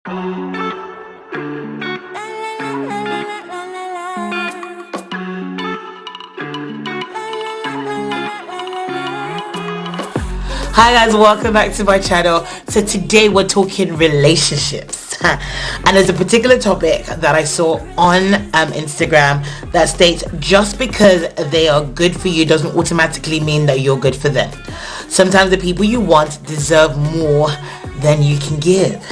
Hi guys, welcome back to my channel. So today we're talking relationships, and there's a particular topic that I saw on Instagram that states just because they are good for you doesn't automatically mean that you're good for them. Sometimes the people you want deserve more than you can give.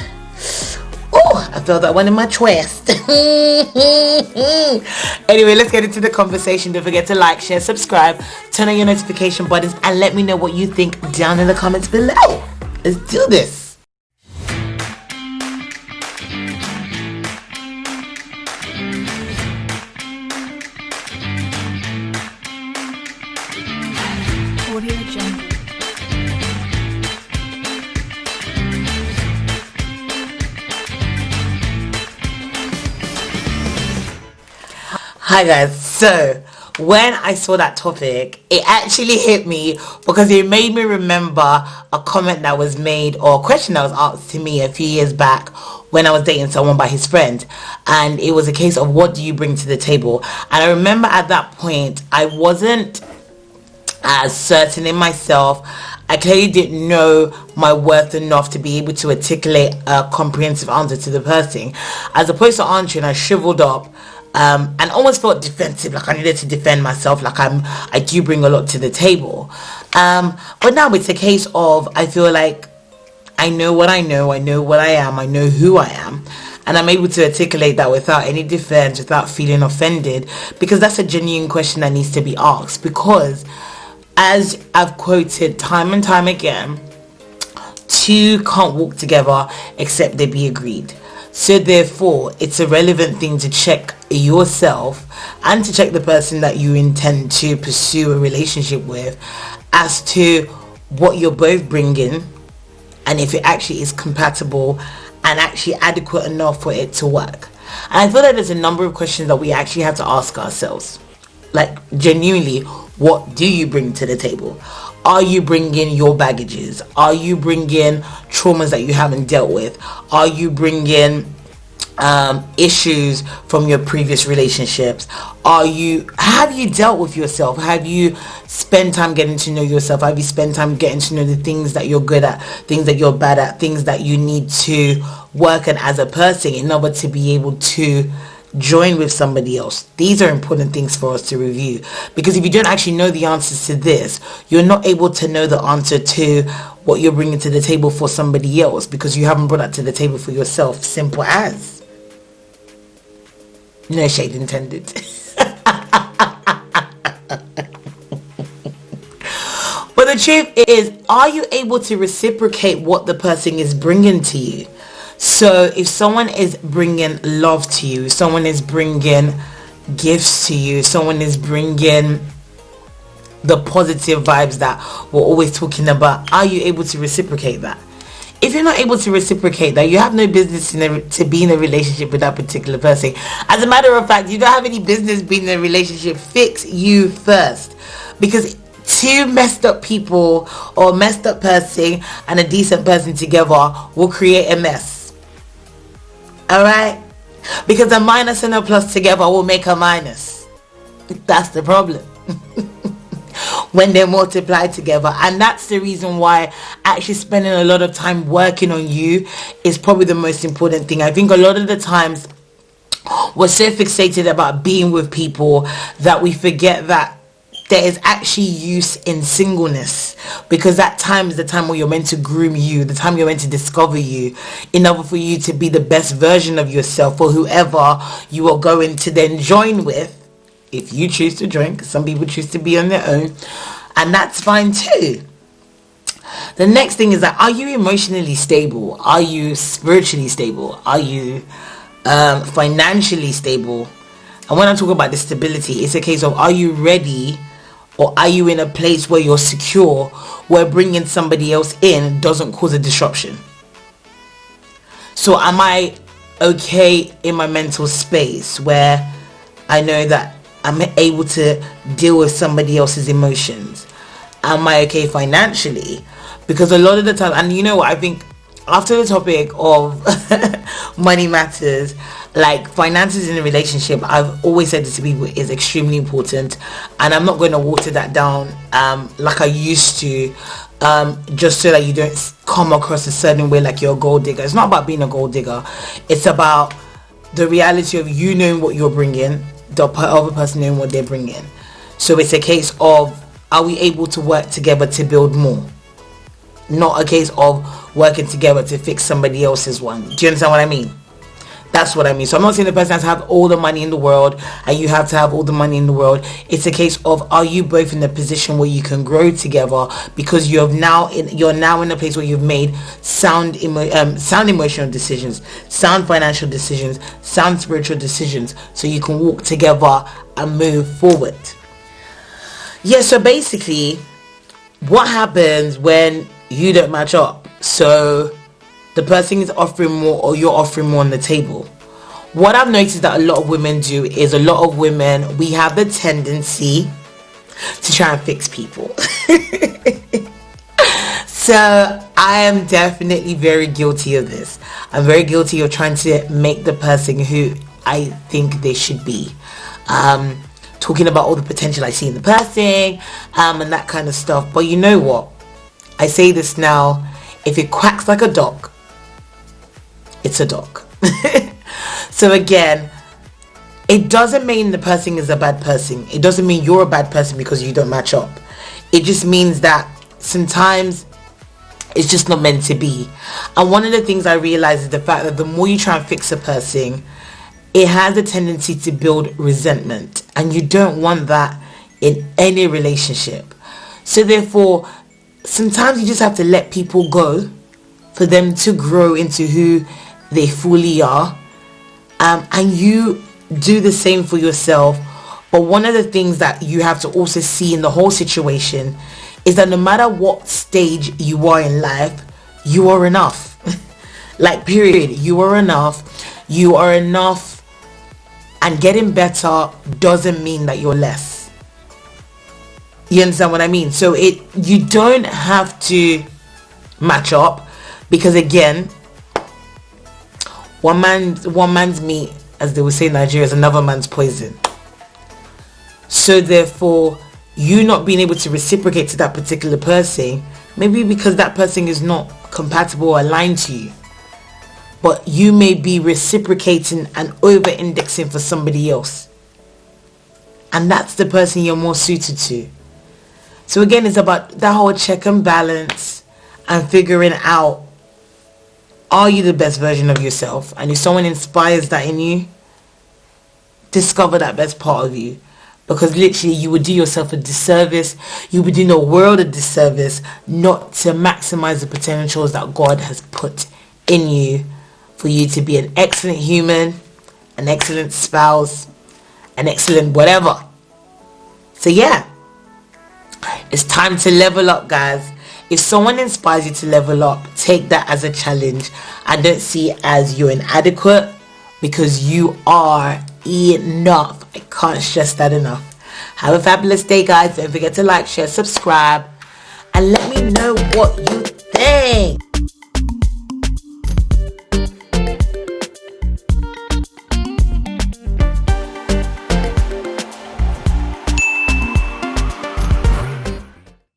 Oh, I felt that one in my chest. Anyway, let's get into the conversation. Don't forget to like, share, subscribe, turn on your notification buttons, and let me know what you think down in the comments below. Let's do this. Audio Jungle. Hi guys, so when I saw that topic, it actually hit me because it made me remember a comment that was made or a question that was asked to me a few years back when I was dating someone by his friend, and it was a case of what do you bring to the table. And I remember at that point I wasn't as certain in myself. I clearly didn't know my worth enough to be able to articulate a comprehensive answer to the person. As opposed to answering, I shriveled up and almost felt defensive, like I needed to defend myself, like I do bring a lot to the table. But now it's a case of I feel like I know what I know what I am, I know who I am, and I'm able to articulate that without any defense, without feeling offended, because that's a genuine question that needs to be asked. Because as I've quoted time and time again, two can't walk together except they be agreed. So therefore, it's a relevant thing to check yourself and to check the person that you intend to pursue a relationship with as to what you're both bringing and if it actually is compatible and actually adequate enough for it to work. And I feel like there's a number of questions that we actually have to ask ourselves. Like, genuinely, what do you bring to the table? Are you bringing your baggages? Are you bringing traumas that you haven't dealt with? Are you bringing issues from your previous relationships? Have you dealt with yourself? Have you spent time getting to know yourself? Have you spent time getting to know the things that you're good at, things that you're bad at, things that you need to work on as a person in order to be able to join with somebody else? These are important things for us to review, because if you don't actually know the answers to this, you're not able to know the answer to what you're bringing to the table for somebody else, because you haven't brought that to the table for yourself. Simple as. No shade intended. But the truth is, are you able to reciprocate what the person is bringing to you? So if someone is bringing love to you, someone is bringing gifts to you, someone is bringing the positive vibes that we're always talking about, are you able to reciprocate that? If you're not able to reciprocate that, you have no business to be in a relationship with that particular person. As a matter of fact, you don't have any business being in a relationship. Fix you first. Because two messed up people or a messed up person and a decent person together will create a mess. Alright? Because a minus and a plus together will make a minus. That's the problem. When they're multiplied together. And that's the reason why actually spending a lot of time working on you is probably the most important thing. I think a lot of the times we're so fixated about being with people that we forget that there is actually use in singleness, because that time is the time where you're meant to groom you, the time you're meant to discover you, in order for you to be the best version of yourself for whoever you are going to then join with, if you choose to join, because some people choose to be on their own, and that's fine too. The next thing is that, are you emotionally stable? Are you spiritually stable? Are you financially stable? And when I talk about the stability, it's a case of, are you ready, or are you in a place where you're secure, where bringing somebody else in doesn't cause a disruption? So am I okay in my mental space where I know that I'm able to deal with somebody else's emotions? Am I okay financially? Because a lot of the time, and you know what, I think after the topic of money matters, like finances in a relationship, I've always said this to people, is extremely important, and I'm not going to water that down like I used to, just so that you don't come across a certain way like you're a gold digger. It's not about being a gold digger. It's about the reality of you knowing what you're bringing, the other person knowing what they're bringing. So it's a case of, are we able to work together to build more? Not a case of working together to fix somebody else's one. Do you understand what I mean? That's what I mean. So I'm not saying the person has to have all the money in the world and you have to have all the money in the world. It's a case of, are you both in a position where you can grow together, because you're now in a place where you've made sound emotional decisions, sound financial decisions, sound spiritual decisions, so you can walk together and move forward. Yeah, so basically, what happens when you don't match up? So the person is offering more or you're offering more on the table. What I've noticed that a lot of women do is, a lot of women, we have the tendency to try and fix people. So I am definitely very guilty of this. I'm very guilty of trying to make the person who I think they should be. Talking about all the potential I see in the person, and that kind of stuff. But you know what? I say this now, if it quacks like a duck, it's a duck. So again, it doesn't mean the person is a bad person. It doesn't mean you're a bad person because you don't match up. It just means that sometimes it's just not meant to be. And one of the things I realize is the fact that the more you try and fix a person, it has a tendency to build resentment, and you don't want that in any relationship. So therefore, sometimes you just have to let people go for them to grow into who they fully are, and you do the same for yourself. But one of the things that you have to also see in the whole situation is that no matter what stage you are in life, you are enough. Like, period. You are enough. You are enough. And getting better doesn't mean that you're less. You understand what I mean? So you don't have to match up, because again, one man's meat, as they would say in Nigeria, is another man's poison. So therefore, you not being able to reciprocate to that particular person, maybe because that person is not compatible or aligned to you, but you may be reciprocating and over-indexing for somebody else, and that's the person you're more suited to. So again, it's about that whole check and balance and figuring out, are you the best version of yourself? And if someone inspires that in you, discover that best part of you. Because literally, you would do yourself a disservice. You would do the world a disservice not to maximize the potentials that God has put in you, for you to be an excellent human, an excellent spouse, an excellent whatever. So yeah, it's time to level up, guys. If someone inspires you to level up, take that as a challenge and don't see it as you're inadequate, because you are enough. I can't stress that enough. Have a fabulous day, guys. Don't forget to like, share, subscribe, and let me know what you think.